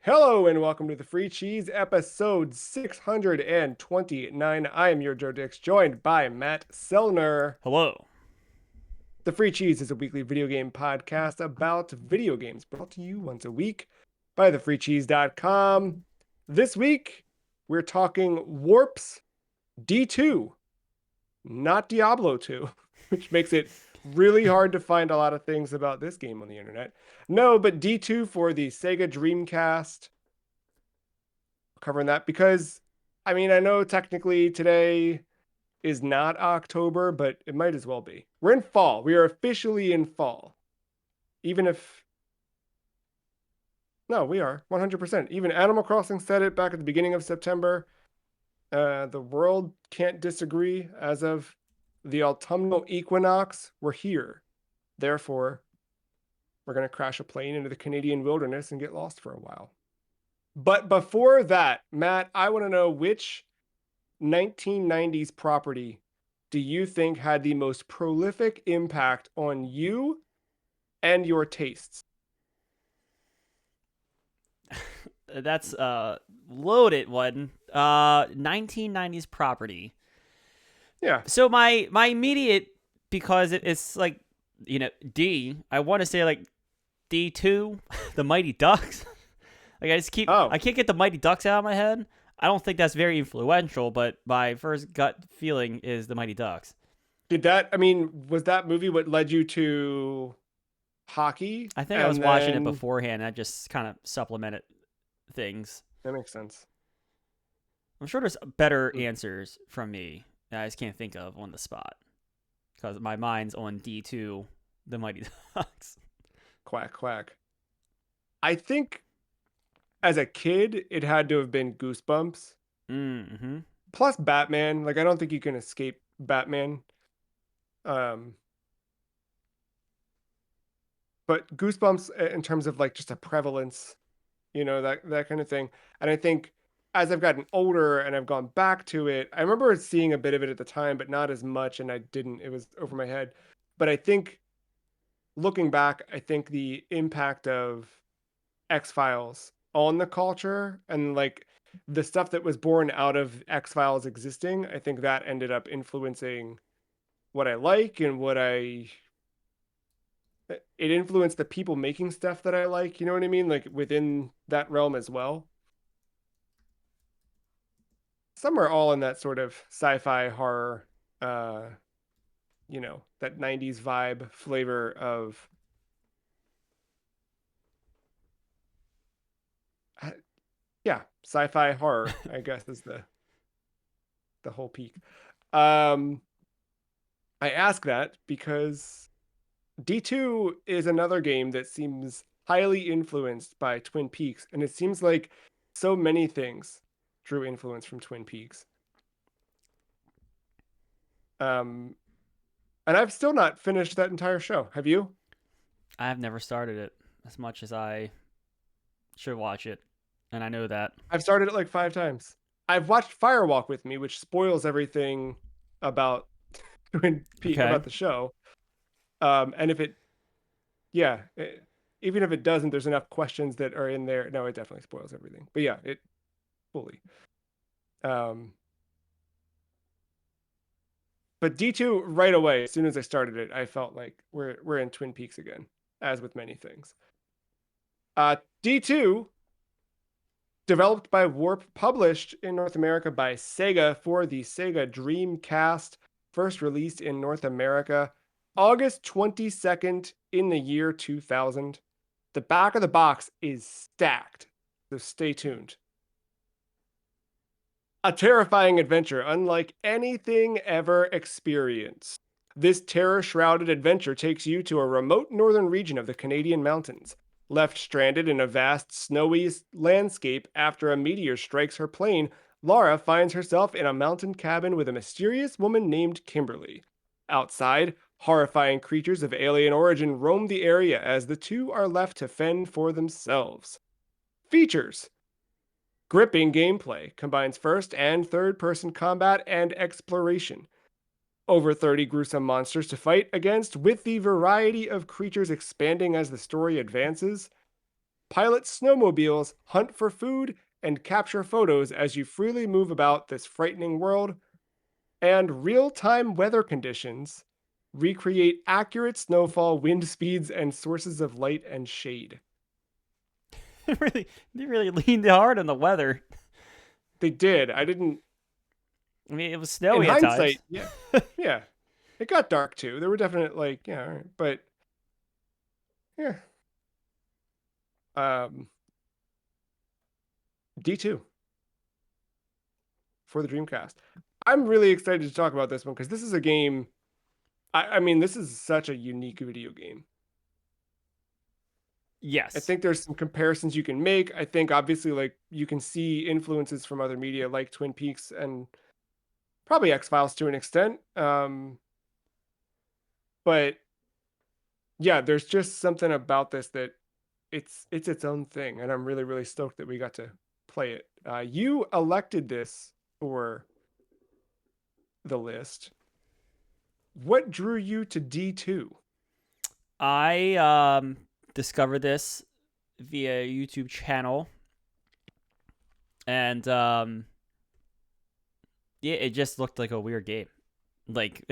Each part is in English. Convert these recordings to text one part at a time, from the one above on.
Hello and welcome to the Free Cheese episode 629. I am your Joe Dix, joined by Matt Selner. Hello. The Free Cheese is a weekly video game podcast about video games brought to you once a week by thefreecheese.com. This week, we're talking Warp's D2, not Diablo 2, which makes it really hard to find a lot of things about this game on the internet. No, but D2 for the Sega Dreamcast. Covering that because, I mean, I know technically today is not October, but it might as well be. We're in fall. We are officially in fall. Even if, no, we are 100%. Even Animal Crossing said it back at the beginning of September. The world can't disagree. As of the autumnal equinox, we're here. Therefore, we're going to crash a plane into the Canadian wilderness and get lost for a while. But before that, Matt, I want to know which 1990s property do you think had the most prolific impact on you and your tastes? That's a loaded one. 1990s property. Yeah. So my immediate, because it's like, I want to say like D2, the Mighty Ducks. Like Oh, I can't get the Mighty Ducks out of my head. I don't think that's very influential, but my first gut feeling is the Mighty Ducks. was that movie what led you to hockey? I think I was And watching it then beforehand. I just kind of supplemented things. that makes sense. I'm sure there's better answers from me that I just can't think of on the spot because my mind's on D2, the Mighty Ducks. Quack, quack. I think as a kid, it had to have been Goosebumps. Mm-hmm. Plus Batman. Like, I don't think you can escape Batman. Um, but Goosebumps in terms of like just a prevalence, that kind of thing. And I think as I've gotten older and I've gone back to it, I remember seeing a bit of it at the time, but not as much, and I didn't. It was over my head. But I think looking back, I think the impact of X-Files on the culture and like the stuff that was born out of X-Files existing, I think that ended up influencing what I like and what I it influenced the people making stuff that I like, you know what I mean? Like within that realm as well. Some are all in that sort of sci-fi horror, uh, that 90s vibe flavor of uh, yeah, sci-fi horror, I guess is the whole peak. Um, I ask that because D2 is another game that seems highly influenced by Twin Peaks, and it seems like so many things drew influence from Twin Peaks. Um, and I've still not finished that entire show. Have you? I've never started it as much as I should watch it, and I know that. I've started it like 5 times. I've watched Firewalk with me, which spoils everything about Twin Peaks Okay. about the show. And if it, yeah, even if it doesn't, there's enough questions that are in there. No, it definitely spoils everything. But yeah, it fully. Um, but D2 right away, as soon as I started it, I felt like we're in Twin Peaks again, as with many things. D2, developed by Warp, published in North America by Sega for the Sega Dreamcast, first released in North America August 22nd in the year 2000. The back of the box is stacked, so stay tuned. A terrifying adventure unlike anything ever experienced. This terror-shrouded adventure takes you to a remote northern region of the Canadian mountains. Left stranded in a vast, snowy landscape after a meteor strikes her plane, Laura finds herself in a mountain cabin with a mysterious woman named Kimberly. Outside, horrifying creatures of alien origin roam the area as the two are left to fend for themselves. Features: gripping gameplay, combines first and third person combat and exploration. Over 30 gruesome monsters to fight against, with the variety of creatures expanding as the story advances. pilot snowmobiles, hunt for food, and capture photos as you freely move about this frightening world, and real time weather conditions recreate accurate snowfall, wind speeds, and sources of light and shade. really, they really leaned hard on the weather. They did. I didn't, I mean, it was in snowy at hindsight, times. yeah, yeah. It got dark too. There were definite, like, yeah, all right, but yeah. Um, D2 for the Dreamcast. I'm really excited to talk about this one because this is a game. I mean, this is such a unique video game. I Yes. think there's some comparisons you can make. I think obviously, like, you can see influences from other media like Twin Peaks and probably X Files to an extent. But yeah, there's just something about this that it's its own thing, and I'm really really stoked that we got to play it. You elected this for the list. What drew you to D2? I discovered this via YouTube channel, and yeah, it just looked like a weird game. Like,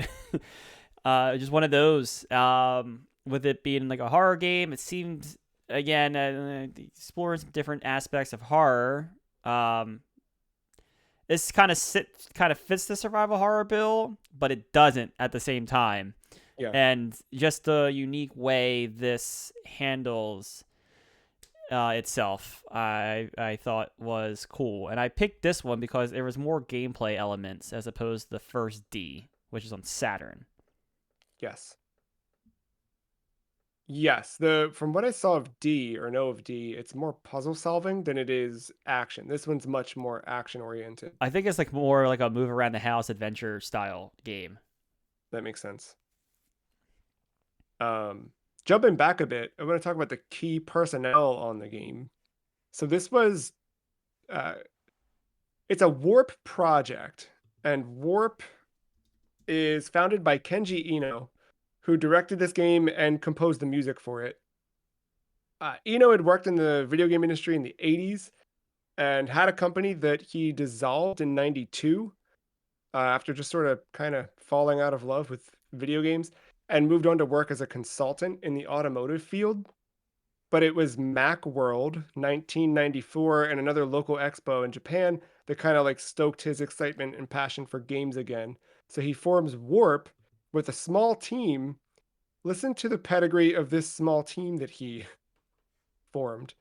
just one of those. With it being like a horror game, it seemed again exploring some different aspects of horror. Um, this kind of fits the survival horror bill, but it doesn't at the same time. Yeah. And just the unique way this handles itself, I thought was cool. And I picked this one because there was more gameplay elements as opposed to the first D, which is on Saturn. Yes. Yes. The from what I saw of D or know of D, it's more puzzle solving than it is action. This one's much more action oriented. I think it's like more like a move around the house adventure style game. That makes sense. Jumping back a bit, I want to talk about the key personnel on the game. So this was uh it's a Warp project, and Warp is founded by Kenji Eno, who directed this game and composed the music for it. Eno had worked in the video game industry in the 80s and had a company that he dissolved in 92 after just sort of kind of falling out of love with video games and moved on to work as a consultant in the automotive field. But it was Macworld 1994 and another local expo in Japan that kind of like stoked his excitement and passion for games again. So he forms Warp with a small team. Listen to the pedigree of this small team that he formed.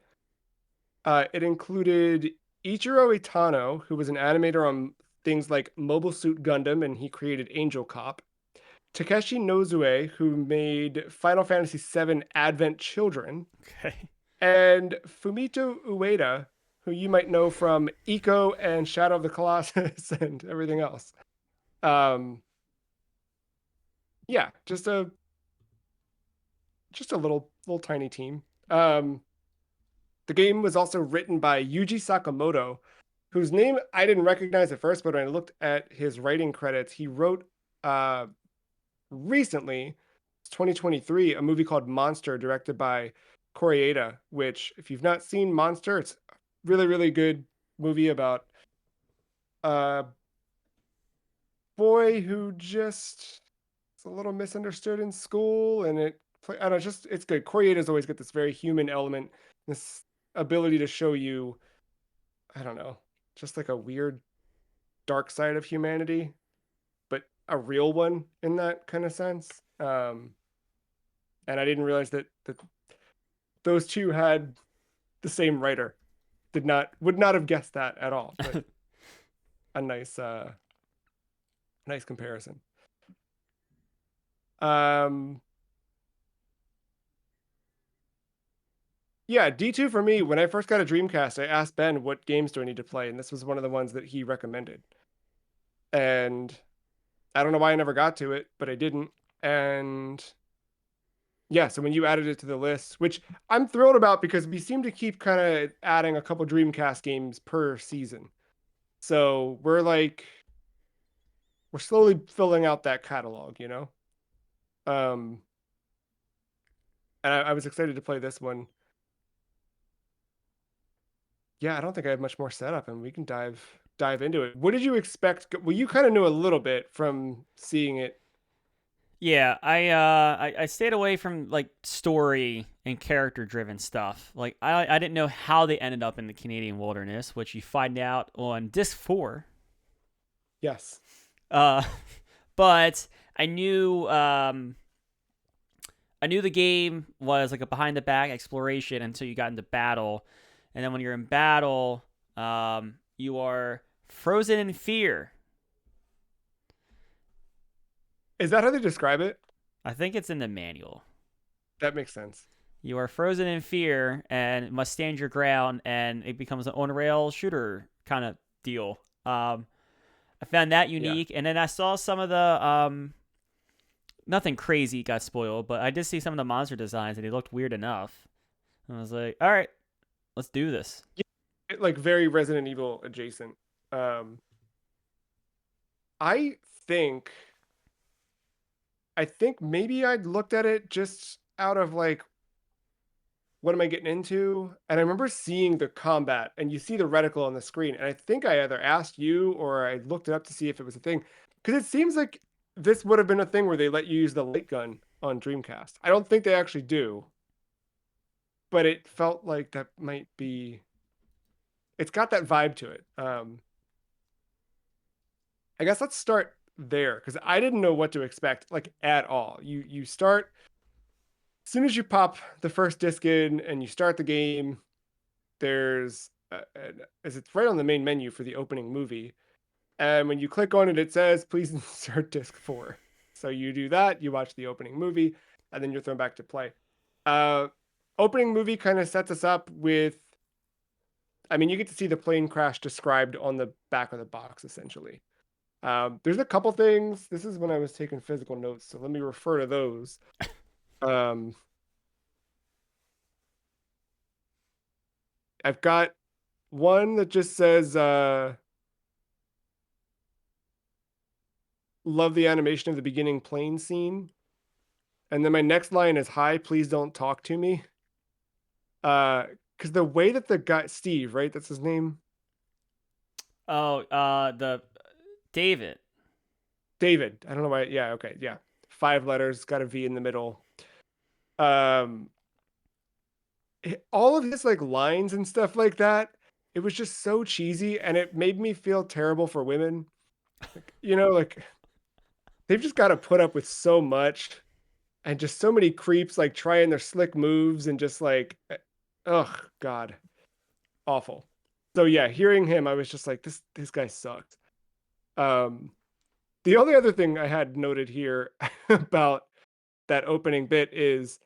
It included Ichiro Itano, who was an animator on things like Mobile Suit Gundam, and he created Angel Cop. Takeshi Nozue, who made Final Fantasy VII Advent Children, Okay. and Fumito Ueda, who you might know from Eco and Shadow of the Colossus and everything else. Um, yeah, just a little tiny team. The game was also written by Yuji Sakamoto, whose name I didn't recognize at first, but when I looked at his writing credits, he wrote uh, recently, 2023, a movie called Monster, directed by Koreeda, which, if you've not seen Monster, it's a really, really good movie about a boy who just is a little misunderstood in school, and I don't know, it's good. Koreeda's always got this very human element, this ability to show you, I don't know, just like a weird dark side of humanity, but a real one in that kind of sense. And I didn't realize that those two had the same writer. Would not have guessed that at all. But a nice comparison. Um, yeah, D2 for me. When I first got a Dreamcast, I asked Ben what games do I need to play, and this was one of the ones that he recommended. And I don't know why I never got to it, but I didn't. And yeah, so when you added it to the list, which I'm thrilled about because we seem to keep kind of adding a couple Dreamcast games per season. So we're slowly filling out that catalog, you know? Um, and I was excited to play this one. yeah, I don't think I have much more setup, and we can dive into it. What did you expect? Well, you kind of knew a little bit from seeing it. Yeah, I stayed away from like story and character driven stuff. Like I didn't know how they ended up in the Canadian wilderness, which you find out on disc 4. Yes. Uh but I knew I knew the game was like a behind the back exploration until you got into battle. And then when you're in battle, you are frozen in fear. Is that how they describe it? I think it's in the manual. That makes sense. You are frozen in fear and must stand your ground, and it becomes an on rail shooter kind of deal. I found that Yeah. unique, and then I saw some of the nothing crazy got spoiled, but I did see some of the monster designs, and they looked weird enough. And I was like, all right, let's do this. Like very Resident Evil adjacent. Um, I think I think maybe I'd looked at it just out of like, what am I getting into? And I remember seeing the combat, and you see the reticle on the screen, and I think I either asked you or I looked it up to see if it was a thing, because it seems like this would have been a thing where they let you use the light gun on Dreamcast. I don't think they actually do, but it felt like that might be. It's got that vibe to it. I guess let's start there because I didn't know what to expect like at all. You start as soon as you pop the first disc in and you start the game. There's as it's right on the main menu for the opening movie, and when you click on it, it says please insert disc 4. So you do that, you watch the opening movie, and then you're thrown back to play. Uh, Opening movie kind of sets us up with. I mean, you get to see the plane crash described on the back of the box essentially. There's a couple things. This is when I was taking physical notes, so let me refer to those. Um, I've got one that just says, "Love the animation of the beginning plane scene," and then my next line is, "Hi, please don't talk to me." Because the way that the guy Steve, right? That's his name, Oh, the David. David. I don't know why. Yeah, okay, yeah. 5 letters, got a V in the middle. Um, all of his like lines and stuff like that, it was just so cheesy and it made me feel terrible for women. Like, like they've just got to put up with so much and just so many creeps like trying their slick moves and just like ugh, god, awful. So yeah, hearing him I was just like this guy sucks. Um the only other thing I had noted here about that opening bit is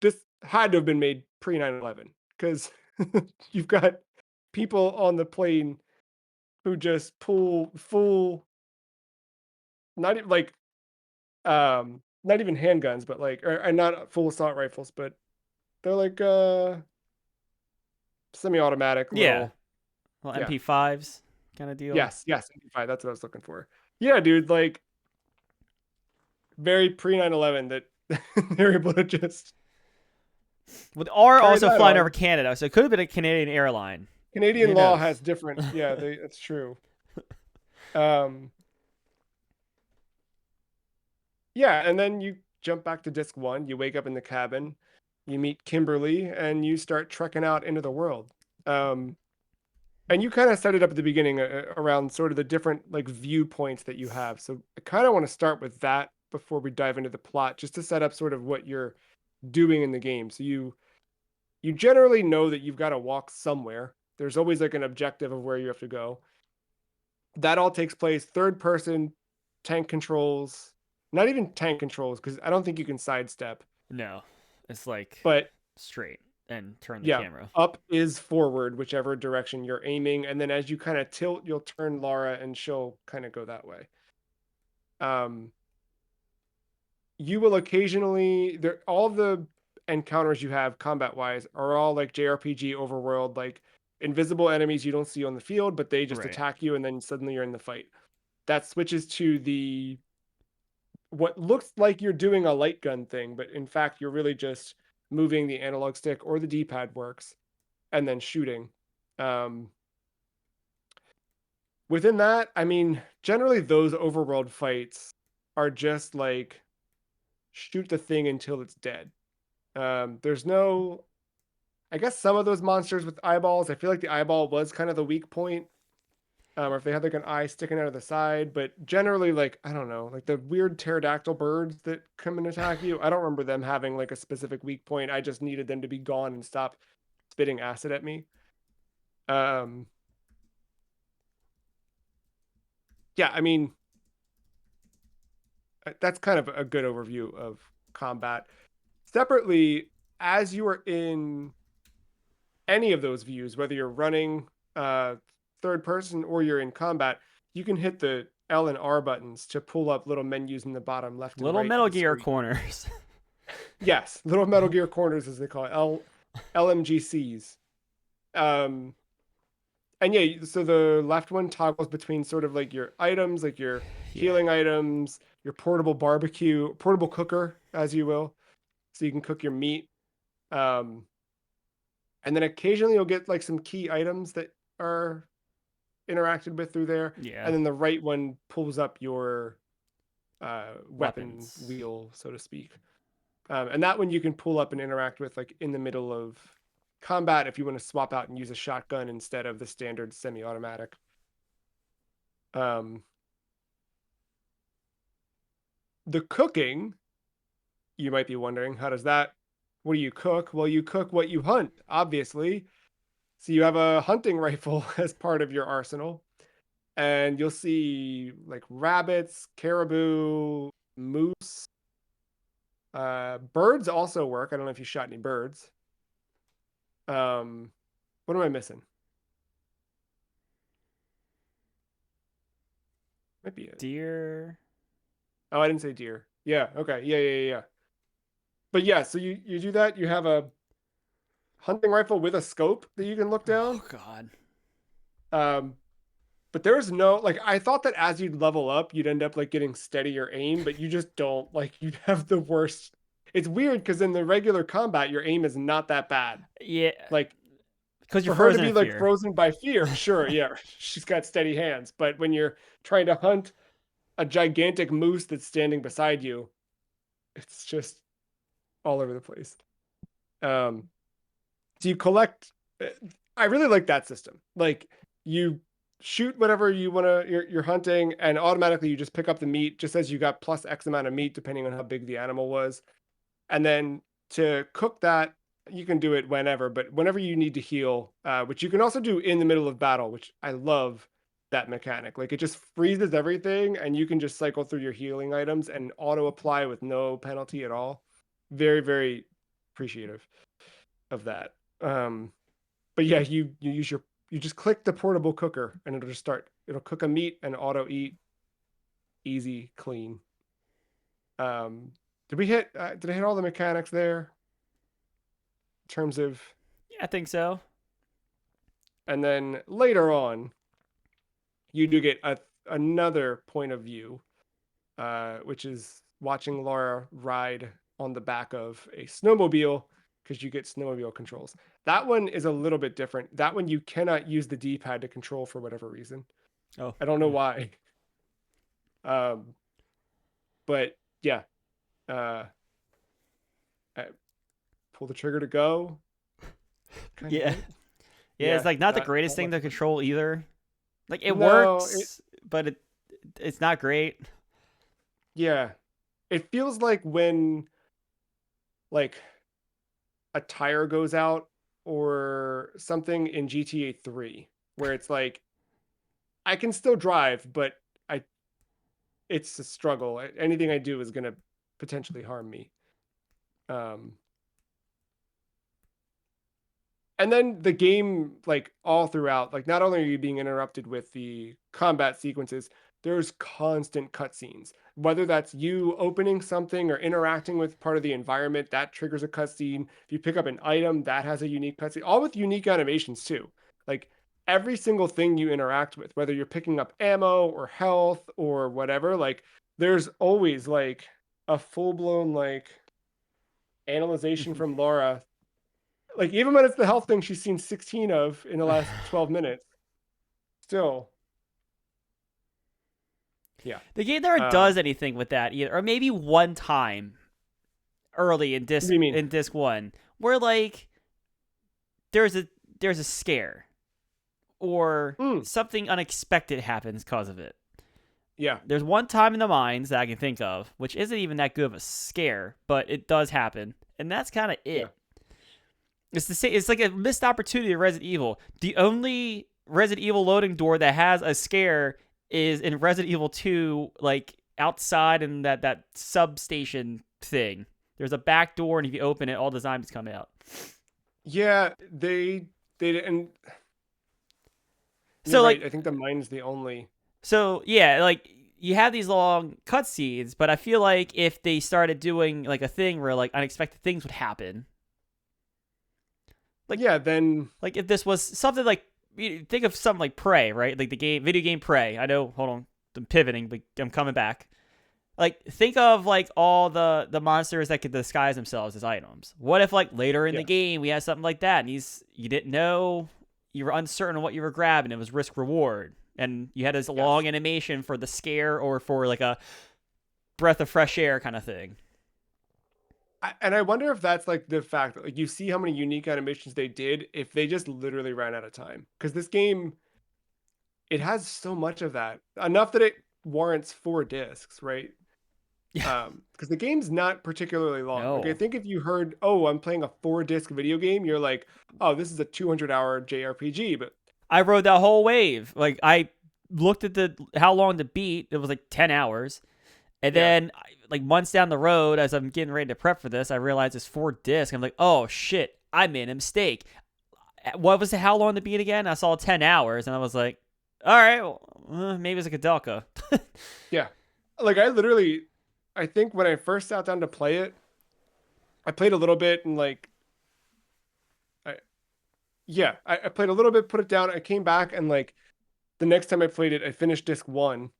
this had to have been made pre 9/11 because you've got people on the plane who just pull full, not even like not even handguns, but like and not full assault rifles, but they're like semi-automatic Yeah, little. well, Yeah. MP5s kind of deal. Yes, MP5, that's what I was looking for. Yeah, dude, like very pre 9/11 that they're able to just With R carry also that flying over on. Canada, so it could have been a Canadian airline. Canadian Who law knows? has different, yeah, that's true. Um Yeah, and then you jump back to disc 1, you wake up in the cabin, you meet Kimberly, and you start trekking out into the world. Um, and you kind of set it up at the beginning around sort of the different like viewpoints that you have. So I kind of want to start with that before we dive into the plot, just to set up sort of what you're doing in the game. So you generally know that you've got to walk somewhere. There's always like an objective of where you have to go. That all takes place third person, tank controls, not even tank controls because I don't think you can sidestep. No, it's like But straight and turn the yeah, camera. up is forward, whichever direction you're aiming, and then as you kind of tilt, you'll turn Lara, and she'll kind of go that way. Um, you will occasionally there all the encounters you have combat wise are all like JRPG overworld, like invisible enemies you don't see on the field, but they just Right. attack you, and then suddenly you're in the fight. That switches to the what looks like you're doing a light gun thing, but in fact you're really just moving the analog stick or the D-pad works and then shooting. Um, Within that, I mean, generally those overworld fights are just like shoot the thing until it's dead. There's no, I guess some of those monsters with eyeballs, I feel like the eyeball was kind of the weak point. Or if they had like an eye sticking out of the side, but generally, like, I don't know, like the weird pterodactyl birds that come and attack you, I don't remember them having like a specific weak point. I just needed them to be gone and stop spitting acid at me. Um, yeah, I mean, that's kind of a good overview of combat. Separately, as you are in any of those views, whether you're running third person or you're in combat, you can hit the L and R buttons to pull up little menus in the bottom left and Little right of Metal the Gear screen. corners. Yes, little Metal Gear corners, as they call it, LMGCs. Um, and yeah, so the left one toggles between sort of like your items, like your Yeah. healing items, your portable barbecue, portable cooker, as you will, so you can cook your meat. Um, and then occasionally you'll get like some key items that are interacted with through there. Yeah. And then the right one pulls up your weapon Weapons. wheel, so to speak. And that one you can pull up and interact with like in the middle of combat if you want to swap out and use a shotgun instead of the standard semi-automatic. Um, the cooking, you might be wondering, how does that? What do you cook? Well, you cook what you hunt, obviously. So you have a hunting rifle as part of your arsenal, and you'll see like rabbits, caribou, moose. Birds also work. I don't know if you shot any birds. What am I missing? Might be it. Deer. Oh, I didn't say deer. Yeah. Okay. Yeah. Yeah. Yeah. Yeah. But yeah, so you do that. You have a hunting rifle with a scope that you can look Oh down. God. Um, but there's no like I thought that as you'd level up, you'd end up like getting steadier aim, but you just don't. Like you have the worst. It's weird because in the regular combat, your aim is not that bad. Yeah. Like Because you're for her to frozen be in like fear. frozen by fear, sure, yeah, she's got steady hands. But when you're trying to hunt a gigantic moose that's standing beside you, it's just all over the place. Um, so you collect. I really like that system. Like you shoot whatever you want to. You're hunting, and automatically you just pick up the meat, just as you got plus X amount of meat, depending on how big the animal was. And then to cook that, you can do it whenever, but whenever you need to heal, which you can also do in the middle of battle, which I love that mechanic. Like it just freezes everything, and you can just cycle through your healing items and auto apply with no penalty at all. Very, very appreciative of that. But yeah, you use your you just click the portable cooker and it'll just start. It'll cook a meat and auto eat, easy, clean. Um, did we hit? Did I hit all the mechanics there in terms of? Yeah, I think so. And then later on, you do get another point of view, which is watching Laura ride on the back of a snowmobile because you get snowmobile controls. That one is a little bit different. That one you cannot use the D-pad to control for whatever reason. Oh. I don't know why. Um, but yeah, uh, I pull the trigger to go. Kind of Yeah. it. Yeah. It's Yeah, like not the greatest not thing much to of it. control either. Like it No, works, but it's not great. yeah, it feels like when like a tire goes out or something in GTA 3 where it's like I can still drive, but I it's a struggle. Anything I do is going to potentially harm me. Um and then the game like all throughout like not only are you being interrupted with the combat sequences, there's constant cutscenes, whether that's you opening something or interacting with part of the environment that triggers a cutscene. If you pick up an item that has a unique cutscene, all with unique animations too. Like every single thing you interact with, whether you're picking up ammo or health or whatever, like there's always like a full-blown like analyzation from Laura Like even when it's the health thing she's seen 16 of in the last 12 minutes, still, yeah. The game never does anything with that either, or maybe one time early in What do you mean? disc one, where like there's a there's a scare or Mm, something unexpected happens because of it. yeah, There's one time in the mines that I can think of, which isn't even that good of a scare, but it does happen, and that's kind of yeah. it. It's the same. It's like a missed opportunity of Resident Evil. The only Resident Evil loading door that has a scare is in Resident Evil 2, like outside in that substation thing. There's a back door, and if you open it, all the zombies come out. Yeah, they and you're So right. like, I think the mine's the only. so yeah, like you have these long cutscenes, but I feel like if they started doing like a thing where like unexpected things would happen, like Yeah, then like if this was something like, think of something like Prey, right? Like the video game Prey. I know. Hold on, I'm pivoting, but I'm coming back. Like think of like all the monsters that could disguise themselves as items. What if like later in the yeah, game we had something like that, and you didn't know, you were uncertain of what you were grabbing. It was risk reward, and you had this yes. long animation for the scare or for like a breath of fresh air kind of thing. And I wonder if that's like the fact that like you see how many unique animations they did if they just literally ran out of time because this game it has so much of that enough that it warrants 4 discs, right? Yeah. Because the game's not particularly long. Like I No. think if you heard, oh, I'm playing a 4 disc video game, you're like, oh, this is a 200-hour JRPG. But I rode that whole wave. Like I looked at the how long to beat. It was like 10 hours. And yeah, then, like months down the road, as I'm getting ready to prep for this, I realized it's 4 discs. I'm like, oh shit, I made a mistake. What was how long to beat again? I saw 10 hours, and I was like, all right, well, maybe it's like a Delca. yeah. Like I literally, I think when I first sat down to play it, I played a little bit and like, I yeah, I played a little bit, put it down. I came back and like the next time I played it, I finished disc one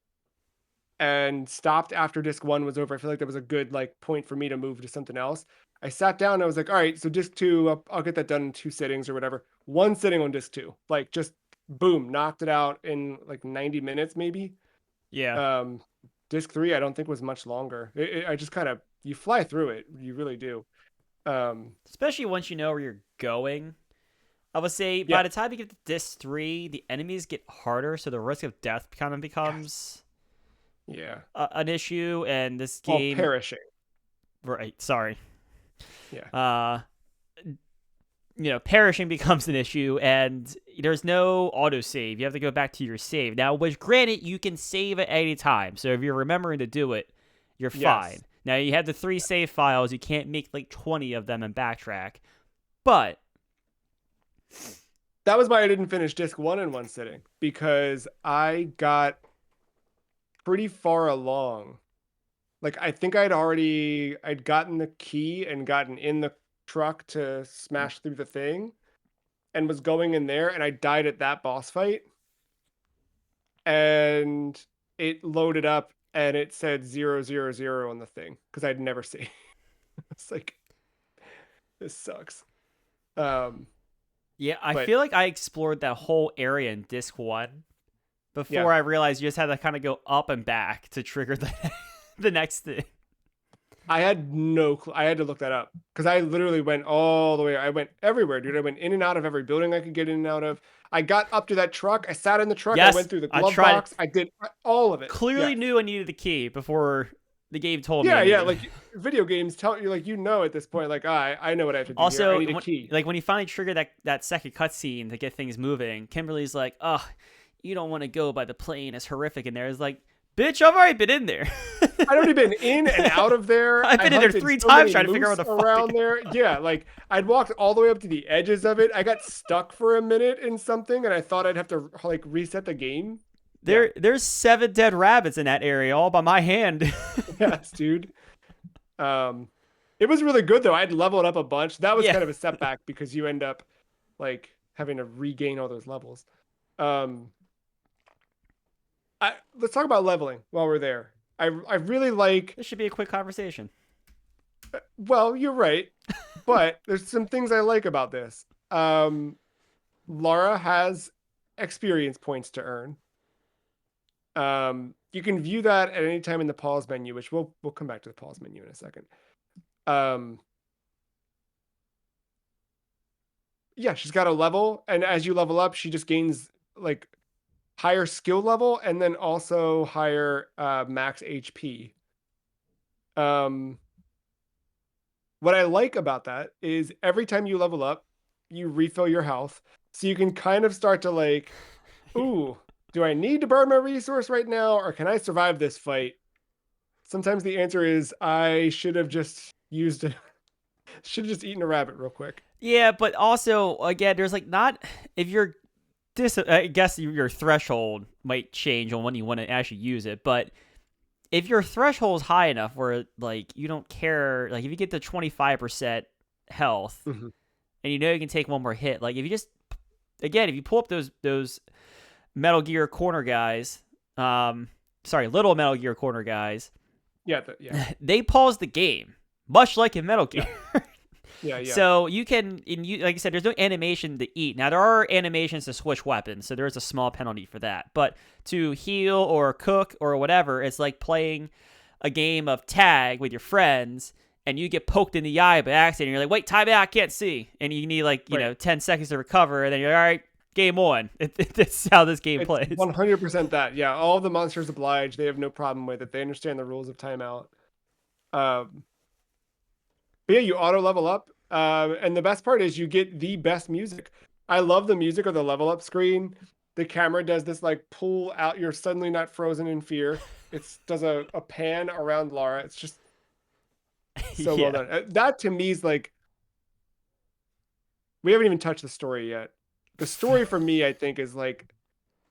and stopped after disc one was over. I feel like that was a good like point for me to move to something else. I sat down. I was like, all right, so disc two, I'll get that done in 2 sittings or whatever. One sitting on disc two, like just boom, knocked it out in like 90 minutes maybe. Yeah, Um, disc three, I don't think was much longer. I just kind of you fly through it, you really do. Um, especially once you know where you're going. I would say by yeah, the time you get to disc three, the enemies get harder, so the risk of death kind of yes, becomes yeah. an issue. And this Well, game, perishing, right? Sorry, yeah, uh, perishing becomes an issue, and there's no autosave. You have to go back to your save. Now, which granted, you can save at any time. So if you're remembering to do it, you're fine. yes. Now, you have the 3 save files. You can't make like 20 of them and backtrack. But, That was why I didn't finish disc one in one sitting because I got pretty far along. Like I think I'd gotten the key and gotten in the truck to smash through the thing and was going in there and I died at that boss fight and it loaded up and it said 000 on the thing because I'd never seen. It's like this sucks. Um, yeah, I but feel like I explored that whole area in disc one yeah, before I realized you just had to kind of go up and back to trigger the, the next thing. I had no clue. I had to look that up because I literally went all the way. I went everywhere, dude. I went in and out of every building I could get in and out of. I got up to that truck. I sat in the truck. I Yes, went through the I glove tried it. box. I did all of it. Clearly Yes. knew I needed the key before the game told me I Yeah, yeah. needed it. Like video games tell you, like at this point, like I know what I have to do here. I Also, need a key. when you finally trigger that second cutscene to get things moving, Kimberly's like, "Oh, you don't want to go by the plane. It's horrific in there." It's like, bitch, I've already been in there. I'd already been in and out of there. I've I been in there hunted 3 times so many trying to figure out moose what the fuck to around get. there. Yeah, like I'd walked all the way up to the edges of it. I got stuck for a minute in something, and I thought I'd have to like reset the game. Yeah, There's 7 dead rabbits in that area all by my hand. yes, dude. Um, it was really good though. I'd leveled up a bunch. That was Yeah. kind of a setback because you end up like having to regain all those levels. Um, let's talk about leveling while we're there. I really like. This should be a quick conversation. Well, you're right. But there's some things I like about this. Lara has experience points to earn. You can view that at any time in the pause menu, which we'll come back to the pause menu in a second. Um, yeah, she's got a level, and as you level up, she just gains like higher skill level and then also higher max HP. Um, what I like about that is every time you level up, you refill your health, so you can kind of start to like, ooh, do I need to burn my resource right now, or can I survive this fight? Sometimes the answer is I should have just used it. Should have just eaten a rabbit real quick. Yeah, but also again, there's like not if you're I guess your threshold might change on when you want to actually use it, but if your threshold is high enough where like you don't care, like if you get to 25% health Mm-hmm. and you know you can take one more hit, like if you just again if you pull up those Metal Gear corner guys, little Metal Gear corner guys, Yeah, yeah, they pause the game much like in Metal Gear. yeah, yeah, yeah. So you can, like I said, there's no animation to eat. Now there are animations to switch weapons, so there is a small penalty for that. But to heal or cook or whatever, it's like playing a game of tag with your friends, and you get poked in the eye by accident. And you're like, wait, time out, I can't see, and you need like Right. 10 seconds to recover, and then you're like, all right, game on. That's how this game It's plays. 100% that. Yeah, all the monsters oblige. They have no problem with it. They understand the rules of timeout. Um, but yeah, you auto level up. And the best part is you get the best music. I love the music of the level up screen. The camera does this like pull out. You're suddenly not frozen in fear. It does a pan around Lara. It's just so well Yeah. done. That to me is like, we haven't even touched the story yet. The story for me, I think, is like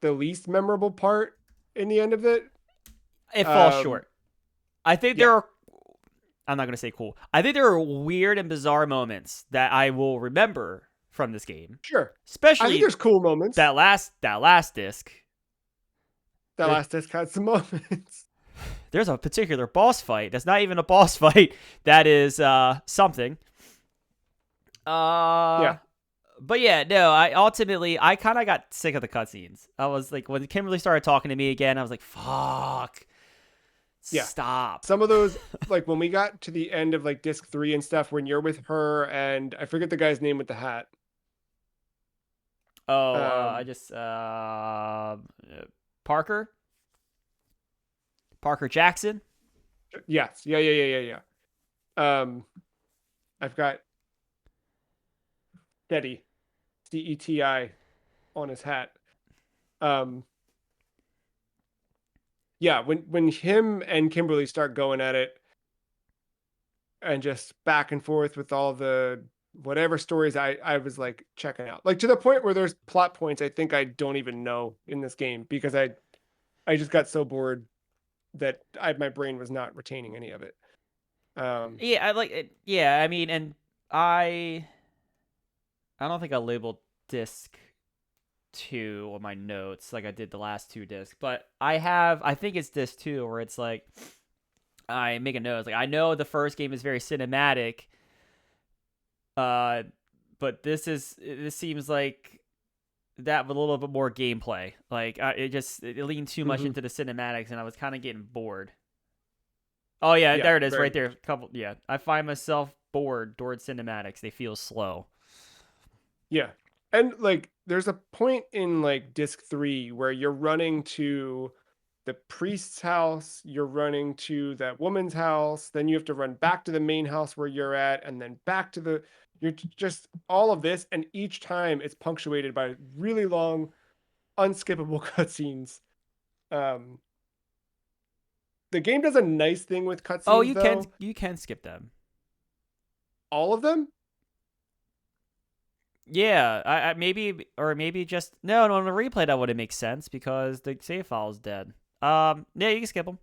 the least memorable part in the end of it. It falls Um, short. I think yeah, there are I'm not going to say cool. I think there are weird and bizarre moments that I will remember from this game, sure. I think especially there's cool moments. that last disc. That There, last disc had some moments. there's a particular boss fight that's not even a boss fight. That is something. Yeah, Uh, but yeah, no. I kind of got sick of the cutscenes. I was like, when Kimberly started talking to me again, I was like, fuck, yeah. stop. Some of those, like when we got to the end of like disc 3 and stuff, when you're with her and I forget the guy's name with the hat. Oh, I Um, just Parker, Parker Jackson. yes, yeah. I've got Ceti, Ceti on his hat. Um, yeah, when him and Kimberly start going at it and just back and forth with all the whatever stories I was like checking out. Like to the point where there's plot points I think I don't even know in this game because I just got so bored that my brain was not retaining any of it. Um Yeah, I like it. Yeah, I mean, and I I don't think I labeled disc 2 on my notes like I did the last two discs, but I think it's disc 2 where it's like I make a note. It's like I know the first game is very cinematic, uh, but this seems like that with a little bit more gameplay. Like it leaned too much mhm. into the cinematics, and I was kind of getting bored. Oh yeah, Yeah, there it is, very right there. much. Couple, yeah. I find myself bored toward cinematics. They feel slow. Yeah. And like there's a point in like disc 3 where you're running to the priest's house, you're running to that woman's house, then you have to run back to the main house where you're at and then back to the you're just all of this and each time it's punctuated by really long unskippable cutscenes. Um the game does a nice thing with Oh, cutscenes though. you can skip them. All of them? Yeah, I maybe or maybe just no on a replay that wouldn't make sense because the save file is dead. Yeah, you can skip them.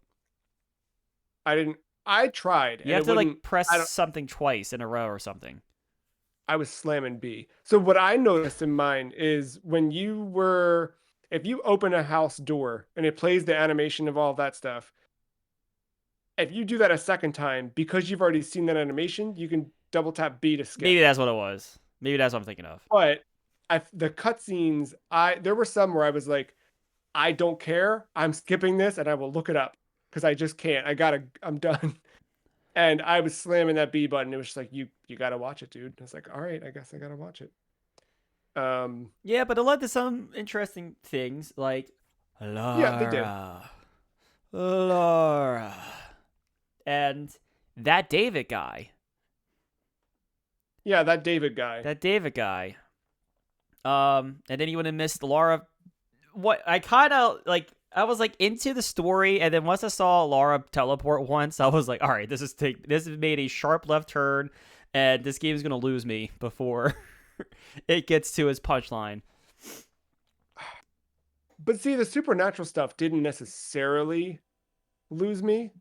I didn't I tried You and have it to like wouldn't press I don't something twice in a row or something. I was slamming B. So what I noticed in mine is if you open a house door and it plays the animation of all of that stuff, if you do that a second time, because you've already seen that animation, you can double tap B to Maybe skip. that's what it was. Maybe that's what I'm thinking of. But the cutscenes, there were some where I was like, I don't care. I'm skipping this and I will look it up because I just can't. I'm done. And I was slamming that B button. It was just like, you gotta watch it, dude. I was like, all right, I guess I gotta watch it. Um, Yeah, but it led to some interesting things like yeah, they did. Laura. Laura. And that David guy. Yeah, that David guy. That David guy. And then you would have missed Laura. What I kind of like, I was like into the story, and then once I saw Laura teleport once, I was like, all right, this has made a sharp left turn, and this game is gonna lose me before it gets to its punchline. But see, the supernatural stuff didn't necessarily lose me.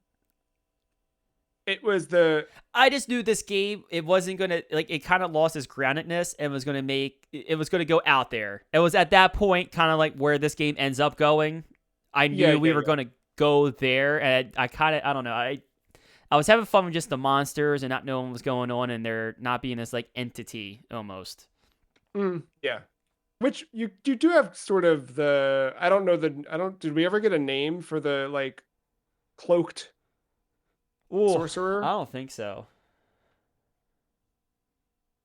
It was the I just knew this game, it wasn't gonna like, it kind of lost its groundedness and was gonna go out there. It was at that point kind of like where this game ends up going. I yeah, knew we yeah, were yeah. gonna go there, and I kind of, I don't know, I was having fun with just the monsters and not knowing what was going on, and there not being this like entity almost. Yeah. Which you do have sort of the I don't know the I don't did we ever get a name for the like cloaked Oh, I sorcerer? don't think so.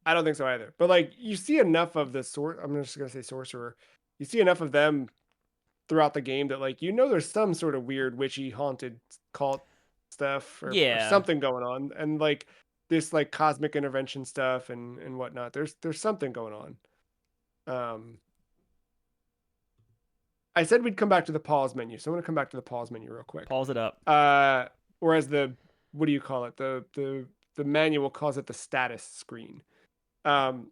I don't think so either. But like you see enough of the sort I'm just gonna say sorcerer. You see enough of them throughout the game that like there's some sort of weird witchy haunted cult stuff or Yeah. something going on. And like this like cosmic intervention stuff and whatnot. There's something going on. Um I said we'd come back to the pause menu, so I'm gonna come back to the pause menu real quick. Pause it up. Uh, whereas the what do you call it? The manual calls it the status screen. Um,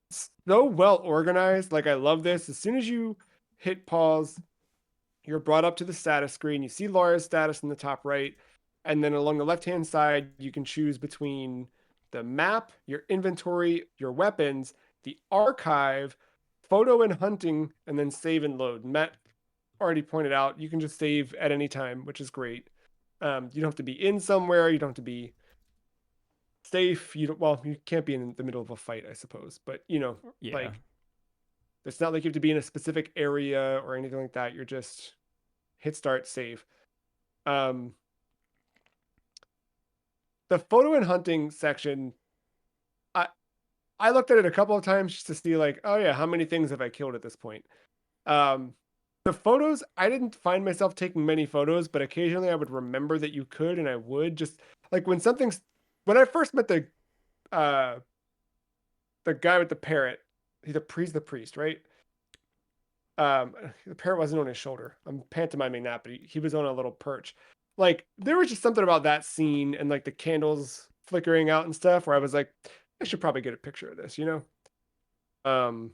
so well organized. Like I love this. As soon as you hit pause, you're brought up to the status screen. You see Laura's status in the top right, and then along the left hand side, you can choose between the map, your inventory, your weapons, the archive, photo and hunting, and then save and load. Matt already pointed out you can just save at any time, which is great. You don't have to be in somewhere. You don't have to be safe. You don't. Well, you can't be in the middle of a fight, I suppose. But Yeah. like it's not like you have to be in a specific area or anything like that. You're just hit start, save. Um, the photo and hunting section, I I looked at it a couple of times just to see like, oh yeah, how many things have I killed at this point? Um, the photos, I didn't find myself taking many photos, but occasionally I would remember that you could, and I would just like when I first met uh the guy with the parrot, he's the priest, right? The parrot wasn't on his shoulder. I'm pantomiming that, but he was on a little perch. Like there was just something about that scene and like the candles flickering out and stuff where I was like, I should probably get a picture of this. Um,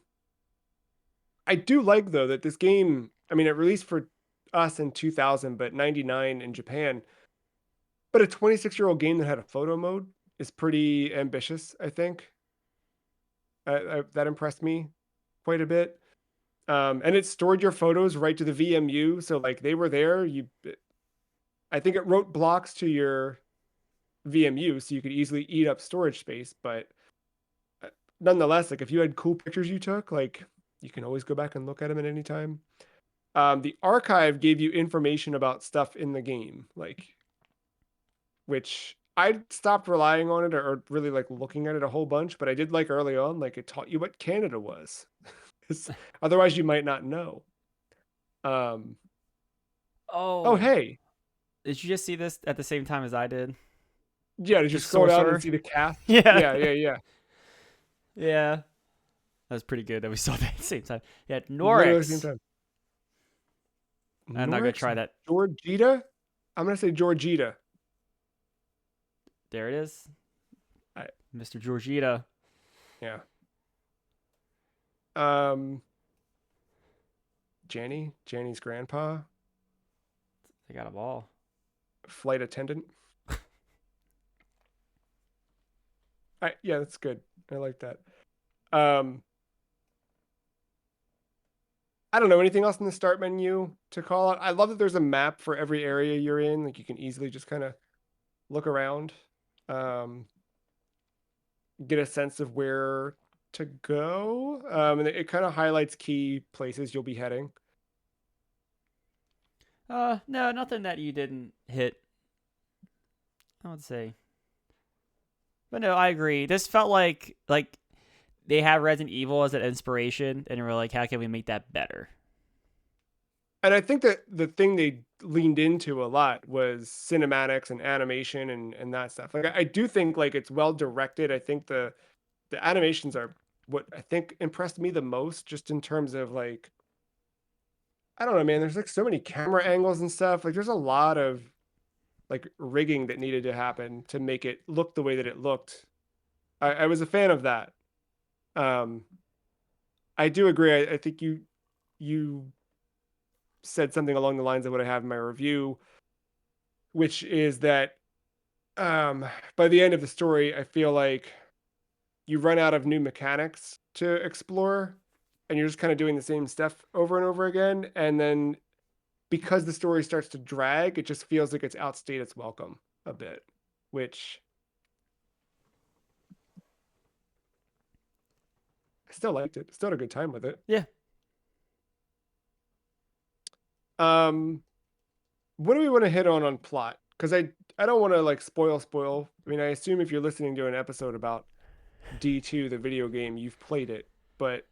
I do like though that this game, I mean, it released for us in 2000, but 99 in Japan. But a 26-year-old game that had a photo mode is pretty ambitious, I think. That impressed me quite a bit. And it stored your photos right to the VMU, so like they were there. I think it wrote blocks to your VMU, so you could easily eat up storage space. But nonetheless, like if you had cool pictures you took, like you can always go back and look at them at any time. The archive gave you information about stuff in the game, like which I stopped relying on it or really like looking at it a whole bunch, but I did like early on, like it taught you what Canada was. Otherwise you might not know. Um, oh Oh, hey, did you just see this at the same time as I did? yeah, did you The scroll down and sorcerer. see the cast? Yeah. Yeah, yeah, yeah. Yeah. That was pretty good that we saw that at the same time. Yeah, Literally the same Norix. time. I'm not gonna Norix try that. Georgita? I'm gonna say Georgita. There it is, I, Mr. Georgita. yeah. Um, Janny's grandpa, They got a ball. flight attendant. Yeah, that's good. I like that. Um, I don't know anything else in the start menu to call out. I love that there's a map for every area you're in. Like you can easily just kind of look around. Um, get a sense of where to go. And it kind of highlights key places you'll be heading. No, nothing that you didn't hit. I would say, but no, I agree. This felt like they had Resident Evil as an inspiration, and we're like, how can we make that better? And I think that the thing they leaned into a lot was cinematics and animation and that stuff. Like I do think like it's well directed. I think the animations are what I think impressed me the most, just in terms of like, I don't know, man. There's like so many camera angles and stuff. Like there's a lot of like rigging that needed to happen to make it look the way that it looked. I was a fan of that. Um, I do agree. I think you said something along the lines of what I have in my review, which is that um, by the end of the story, I feel like you run out of new mechanics to explore, and you're just kind of doing the same stuff over and over again. And then because the story starts to drag, it just feels like it's outstayed its welcome a bit, which I still liked it. Still had a good time with it. Yeah. Um, what do we want to hit on plot? Because I don't want to like spoil. I mean, I assume if you're listening to an episode about D2, the video game, you've played it, but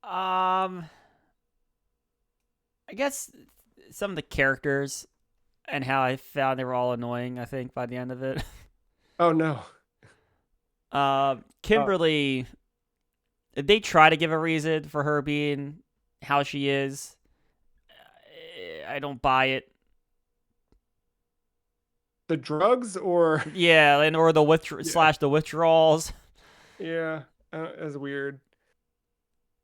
Um, I guess some of the characters and how I found they were all annoying. I think by the end of it, oh no. Oh, Kimberly, they try to give a reason for her being how she is. I don't buy it. the drugs or Yeah, and or the yeah, slash the withdrawals. yeah, that's weird.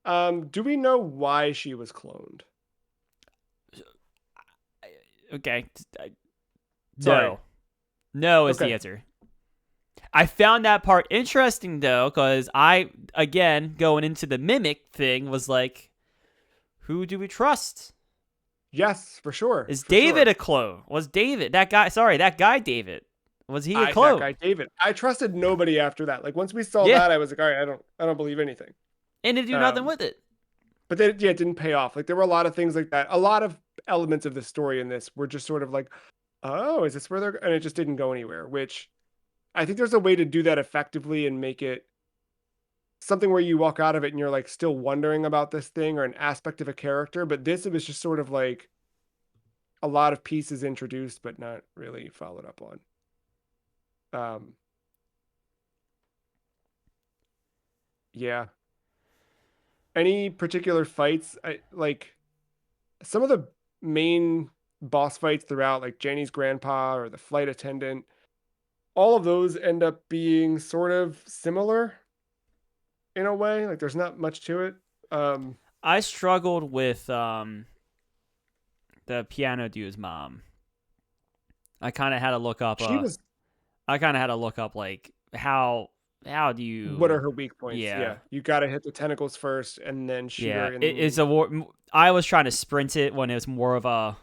Do we know why she was cloned? Okay, Sorry. no, no is the Okay. answer. I found that part interesting though, because I again going into the mimic thing was like, who do we trust? Yes, for sure, Is for David sure. a clone? Was David that guy? Sorry, that guy David. Was he a I that clone? guy David. I trusted nobody after that. Like once we saw Yeah, that, I was like, all right, I don't believe anything. and to do nothing Um, with it. but then yeah, it didn't pay off. Like there were a lot of things like that. A lot of elements of the story in this were just sort of like, oh, is this where they're? And it just didn't go anywhere. Which I think there's a way to do that effectively and make it something where you walk out of it and you're like still wondering about this thing or an aspect of a character. But this, it was just sort of like a lot of pieces introduced, but not really followed up on. Um, yeah. Any particular fights? I like some of the main boss fights throughout, like Jenny's grandpa or the flight attendant. All of those end up being sort of similar in a way. Like there's not much to it. Um, I struggled with the piano dude's mom. I kind of had to look up. she was I kind of had to look up like how do what are you? her weak points? Yeah, Yeah, you got to hit the tentacles first and then shoot yeah. her It is in a war. I was trying to sprint it when it was more of a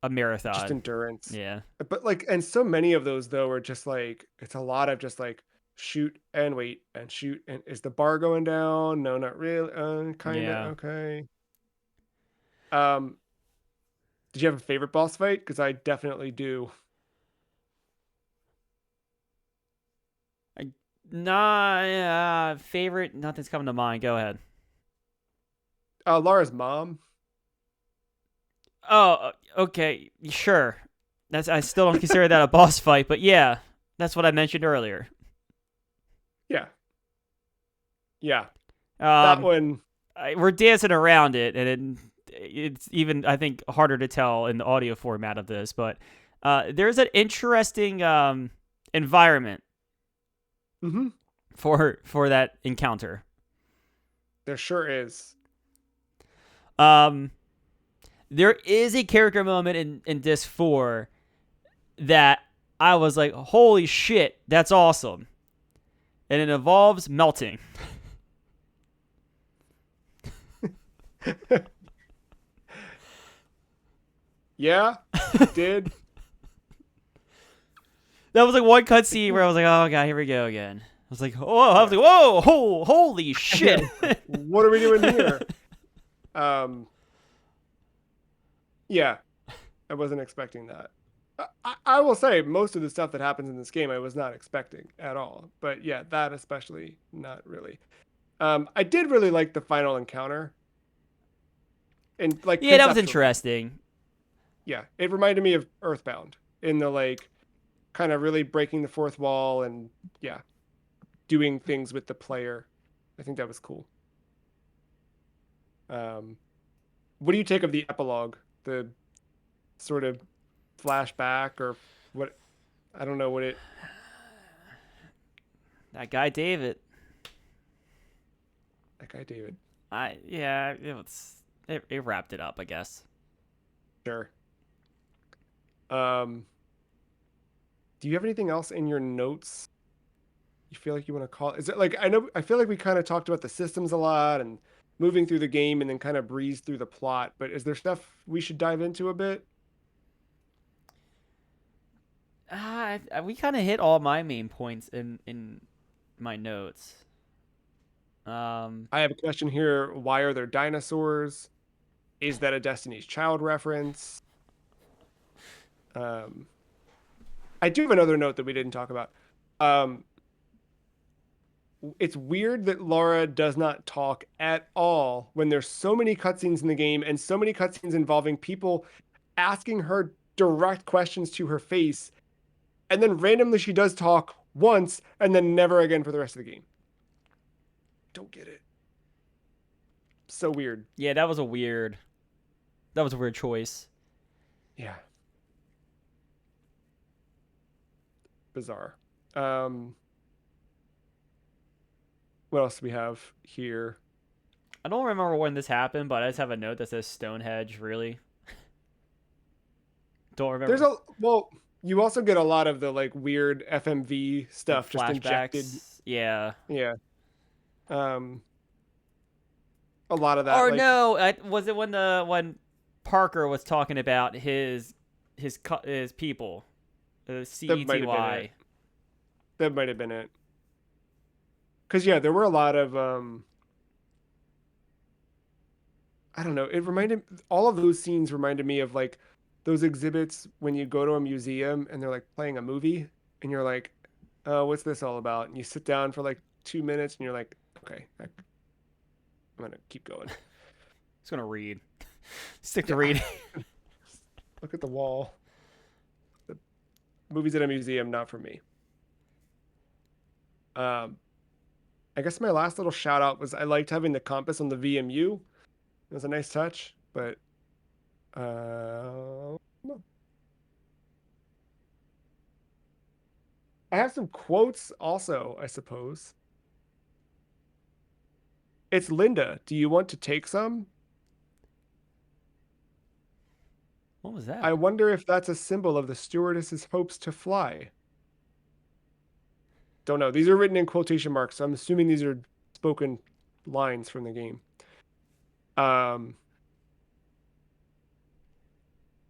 just marathon. endurance. Yeah, But like, and so many of those though are just like it's a lot of just like shoot and wait and shoot and is the bar going down? No, not really. Kind of yeah. okay. Um, did you have a favorite boss fight? Because I definitely do. I, nah, favorite. Nothing's coming to mind. Go ahead. Lara's mom. Oh, okay, sure. That's I still don't consider that a boss fight, but yeah, that's what I mentioned earlier. Yeah, yeah. That Um, one. we're dancing around it, and it's even I think harder to tell in the audio format of this, but there's an interesting environment Mm-hmm. for that encounter. There sure is. Um, there is a character moment in disc 4 that I was like, holy shit, that's awesome. And it involves melting. Yeah, it did. That was like one cutscene where I was like, oh god, here we go again. I was like, whoa, I was Yeah. like, whoa, holy Yeah. shit. What are we doing here? Um, yeah, I wasn't expecting that. I will say most of the stuff that happens in this game I was not expecting at all. But yeah, that especially not really. I did really like the final encounter and like Yeah, that was conceptually. interesting. Yeah, it reminded me of Earthbound in the like kind of really breaking the fourth wall and yeah, doing things with the player. I think that was cool. Um, what do you take of the epilogue? The sort of flashback or what? I don't know what it. That guy David. That guy David. Yeah, it wrapped it up, I guess. Sure. Um, do you have anything else in your notes you feel like you want to call? Is it like I feel like we kind of talked about the systems a lot and moving through the game and then kind of breeze through the plot, but is there stuff we should dive into a bit? We kind of hit all my main points in my notes. Um, I have a question here. Why are there dinosaurs? Is that a Destiny's Child reference? Um, I do have another note that we didn't talk about. Um, it's weird that Laura does not talk at all when there's so many cutscenes in the game and so many cutscenes involving people asking her direct questions to her face, and then randomly she does talk once and then never again for the rest of the game. Don't get it. So weird. yeah, that was a weird choice. Yeah, bizarre. Um, what else do we have here? I don't remember when this happened, but I just have a note that says Stonehenge. Really, don't There's remember a well, you also get a lot of the like weird FMV like stuff just injected. flashbacks. Yeah. Yeah. Um, a lot of that Or like no, was it when Parker was talking about his people, that might have been it. CETY. That might have been it. Cuz yeah, there were a lot of I don't know, it reminded all of those scenes reminded me of like those exhibits when you go to a museum and they're like playing a movie and you're like, "Oh, what's this all about?" And you sit down for like 2 minutes and you're like, "Okay, I'm going to keep going." Just gonna read. Stick to Yeah. reading. Look at the wall. The movies at a museum not for me. Um, I guess my last little shout out was I liked having the compass on the VMU. It was a nice touch, but no. I have some quotes also, I suppose. It's Linda. Do you want to take some? What was that? I wonder if that's a symbol of the stewardess's hopes to fly. Don't know. These are written in quotation marks, so I'm assuming these are spoken lines from the game. Um,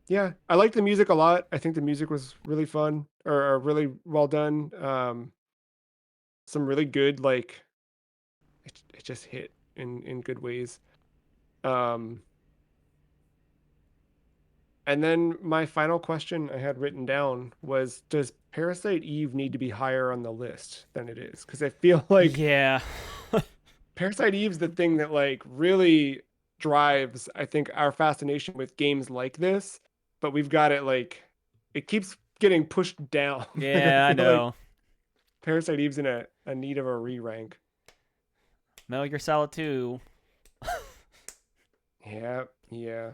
yeah, I like the music a lot. I think the music was really fun or really well done. Some really good like it just hit in good ways. Um, and then my final question I had written down was, does Parasite Eve need to be higher on the list than it is? Because I feel like Yeah. Parasite Eve's the thing that like really drives, I think, our fascination with games like this. But we've got it like it keeps getting pushed down. Like I Yeah, I feel like know. Parasite Eve's in a need of a re-rank. Metal Gear Solid 2. Yeah, yeah.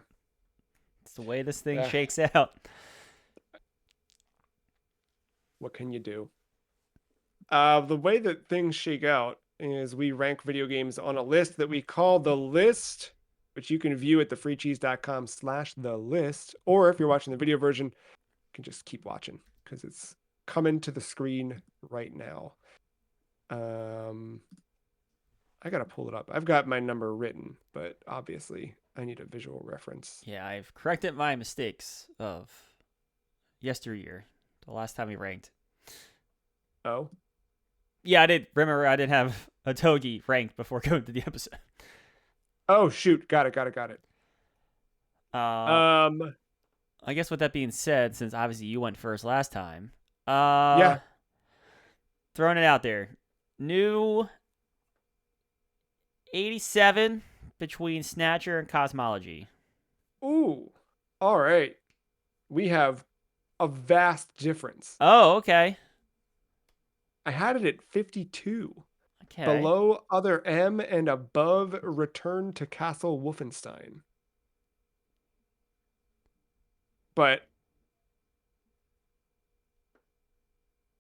It's the way this thing Uh, shakes out. what can you do? The way that things shake out is we rank video games on a list that we call the list, which you can view at thefreecheese.com/the list. Or if you're watching the video version, you can just keep watching because it's coming to the screen right now. Um, I gotta pull it up. I've got my number written, but obviously I need a visual reference. Yeah, I've corrected my mistakes of yesteryear, the last time we ranked. Oh. Yeah, I did remember I didn't have a Togi ranked before going to the episode. Oh shoot. Got it. Got it. Got it. Uh, Um. I guess with that being said, since obviously you went first last time, uh, Yeah. throwing it out there, new 87 between Snatcher and Cosmology. Ooh. All right. We have a vast difference. Oh, okay, I had it at 52. okay. Below Other M and above Return to Castle Wolfenstein. But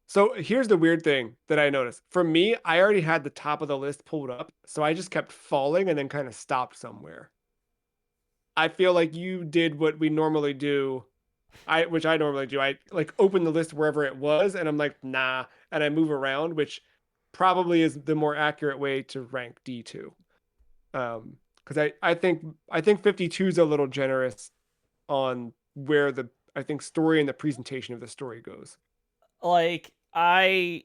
so here's the weird thing that I noticed. For me, I already had the top of the list pulled up, so I just kept falling and then kind of stopped somewhere. I feel like you did what we normally do. Which I normally do. I like open the list wherever it was, and I'm like, nah, and I move around, which probably is the more accurate way to rank D2. Because I think 52 is a little generous on where the I think story and the presentation of the story goes. Like I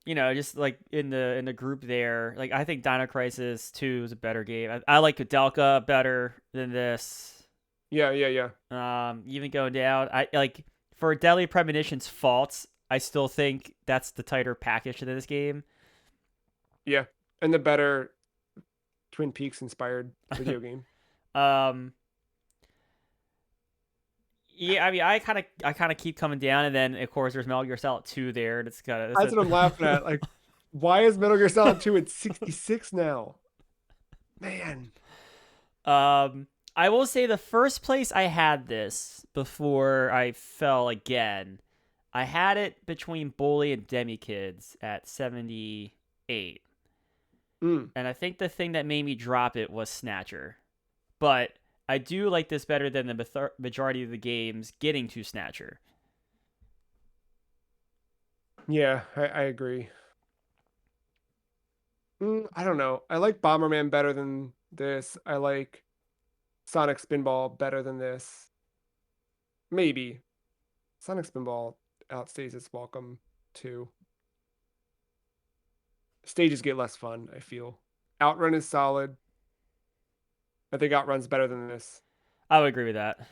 just like in the group there, like I think Dino Crisis 2 is a better game. I like Kudelka better than this. Yeah, yeah, yeah, Even going down, I like for Deadly Premonition's faults, I still think that's the tighter package to this game. yeah, and the better Twin Peaks inspired video game. um, yeah, I mean, I kind of keep coming down, and then of course there's Metal Gear Solid 2 there, and it's kind of That's what I'm laughing at. Like, why is Metal Gear Solid 2 at 66 now? Man. I will say the first place I had this before I fell again, I had it between Bully and Demi Kids at 78. Mm. And I think the thing that made me drop it was Snatcher. But I do like this better than the majority of the games getting to Snatcher. Yeah, I agree. I don't know. I like Bomberman better than this. I like Sonic Spinball better than this. Maybe. Sonic Spinball outstays its welcome too. Stages get less fun, I feel. Outrun is solid. I think Outrun's better than this. I would agree with that.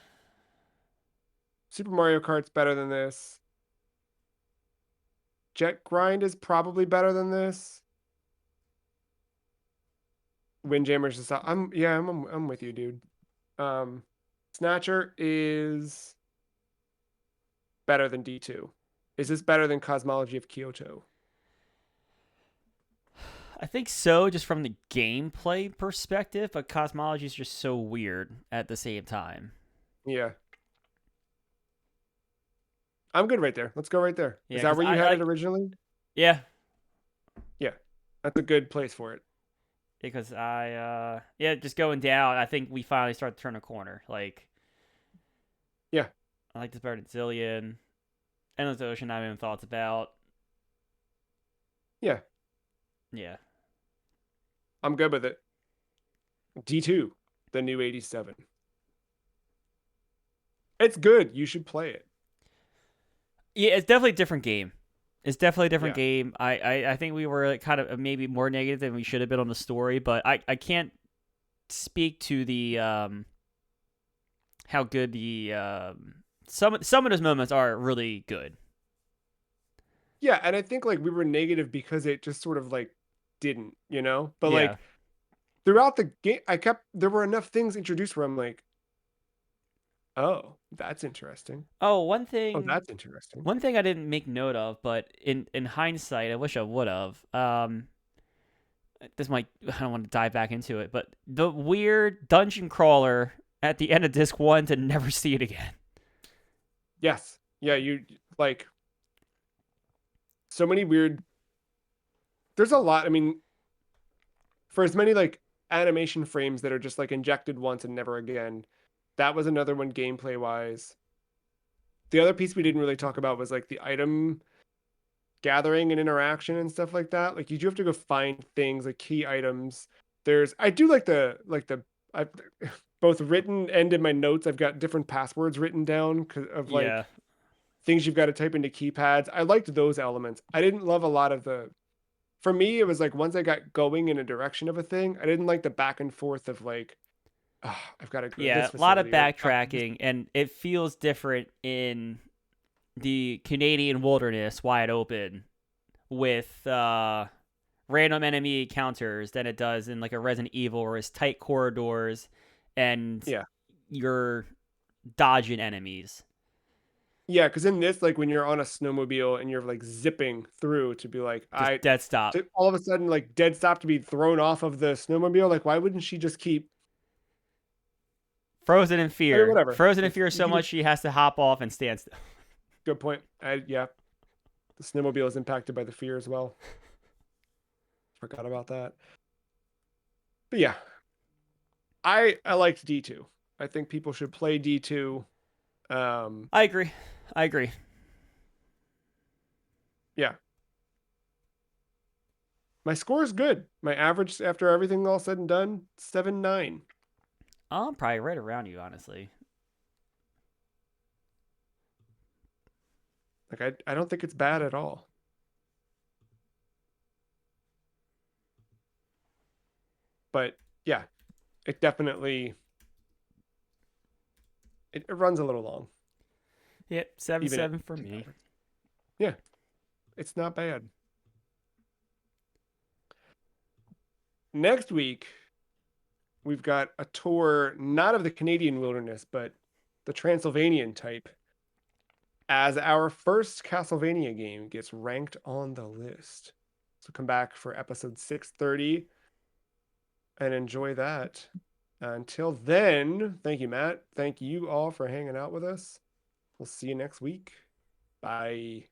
Super Mario Kart's better than this. Jet Grind is probably better than this. Windjammer's just I'm with you, dude. Um Snatcher is better than D2. Is this better than Cosmology of Kyoto? I think so, just from the gameplay perspective, but Cosmology is just so weird at the same time. Yeah. I'm good right there. Let's go right there. Yeah, Is that because where you I had it like, originally? yeah, Yeah. That's a good place for it. because yeah, just going down, I think we finally start to turn a corner. Like, Yeah. I like this better than Zillion. Endless Ocean, I haven't even thoughts about. Yeah. Yeah. I'm good with it. D2, the new 87. It's good. You should play it. Yeah, it's definitely a different game. It's definitely a different Yeah. game. I think we were kind of maybe more negative than we should have been on the story, but I can't speak to the how good the some of those moments are really good. Yeah, and I think like we were negative because it just sort of like didn't. But Yeah. like throughout the game, there were enough things introduced where I'm like, oh, that's interesting. Oh, Oh, that's interesting. one thing I didn't make note of, but in hindsight, I wish I would have. This might I don't want to dive back into it, but the weird dungeon crawler at the end of disc 1 to never see it again. Yes. Yeah, you like so many weird. There's a lot. I mean, for as many like animation frames that are just like injected once and never again, that was another one gameplay wise. The other piece we didn't really talk about was like the item gathering and interaction and stuff like that. Like you do have to go find things like key items. I do like the I both written and in my notes I've got different passwords written down of like Yeah. things you've got to type into keypads. I liked those elements. I didn't love a lot of the. For me, it was like once I got going in a direction of a thing, I didn't like the back and forth of like, oh, I've got to go to Yeah, this a lot of facility or backtracking, and it feels different in the Canadian wilderness, wide open, with random enemy encounters than it does in like a Resident Evil or as tight corridors, and yeah, you're dodging enemies. yeah. Because in this, like when you're on a snowmobile and you're like zipping through to be like, Just I dead stop. to all of a sudden like dead stop to be thrown off of the snowmobile. Like, why wouldn't she just keep? Frozen in I mean, fear. whatever. Frozen in It's fear you so can much just she has to hop off and stand still. good point. Yeah, the snowmobile is impacted by the fear as well. Forgot about that. But yeah, I liked D2. I think people should play D2. Um, I agree. I agree. yeah, my score is good. My average after everything all said and done, 7.9. I'm probably right around you, honestly. Like I don't think it's bad at all. But yeah, it definitely it runs a little long, Yep, seven even at seven for peak me. average. Yeah, it's not bad. Next week, we've got a tour not of the Canadian wilderness, but the Transylvanian type, as our first Castlevania game gets ranked on the list. So come back for episode 630 and enjoy that. Until then, thank you, Matt. Thank you all for hanging out with us. We'll see you next week. Bye.